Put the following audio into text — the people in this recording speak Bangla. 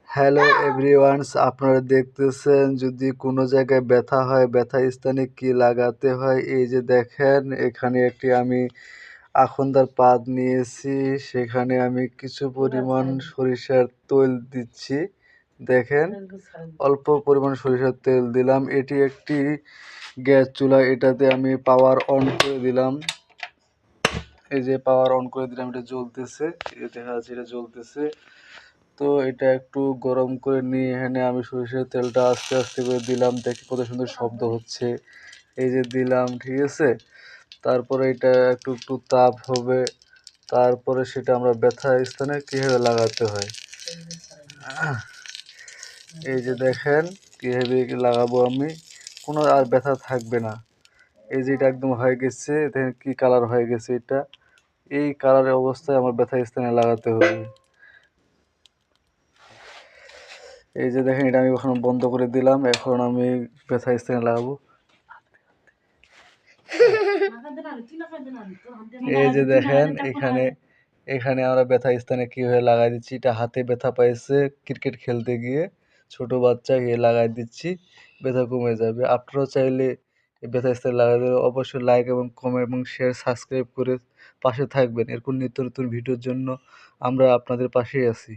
হ্যালো এভরিওয়ানস, আপনারা দেখতেছেন যদি কোনো জায়গায় ব্যথা হয়, ব্যথা স্থানে কি লাগাতে হয়। এই যে দেখেন, এখানে একটি আমি আখন্দার পাত নিয়েছি, সেখানে আমি কিছু পরিমাণ সরিষার তেল দিচ্ছি। দেখেন, অল্প পরিমাণ সরিষার তেল দিলাম। এটি একটি গ্যাস চুলা, এটাতে আমি পাওয়ার অন করে দিলাম। এই যে পাওয়ার অন করে দিলাম, এটা জ্বলতেছে, এই দেখা যাচ্ছে এটা জ্বলতেছে। তো এটা একটু গরম করে নিয়ে এখানে আমি সরিষার তেলটা আস্তে আস্তে করে দিলাম। দেখি কত সুন্দর শব্দ হচ্ছে। এই যে দিলাম, ঠিক আছে। তারপরে এটা একটু একটু তাপ হবে, তারপরে সেটা আমরা ব্যথা স্থানে কীভাবে লাগাতে হয়। এই যে দেখেন কীভাবে লাগাবো আমি, কোনো আর ব্যথা থাকবে না। এই যে এটা একদম হয়ে গেছে, দেখেন কী কালার হয়ে গেছে এটা। এই কালারের অবস্থায় আমার ব্যথা স্থানে লাগাতে হবে। এই যে দেখেন, এটা আমি এখন বন্ধ করে দিলাম। এখন আমি ব্যথা স্থানে লাগাবো। এই যে দেখেন, এখানে এখানে আমরা ব্যথা স্থানে কিভাবে লাগাই দিচ্ছি। এটা হাতে ব্যথা পাইছে ক্রিকেট খেলতে গিয়ে, ছোট বাচ্চা গিয়ে লাগাই দিচ্ছি, ব্যথা কমে যাবে। আপনারাও চাইলে এই ব্যথা স্থানে লাগাই দেবে। অবশ্যই লাইক এবং কমেন্ট এবং শেয়ার, সাবস্ক্রাইব করে পাশে থাকবেন। এরকম নিত্য নতুন ভিডিওর জন্য আমরা আপনাদের পাশেই আছি।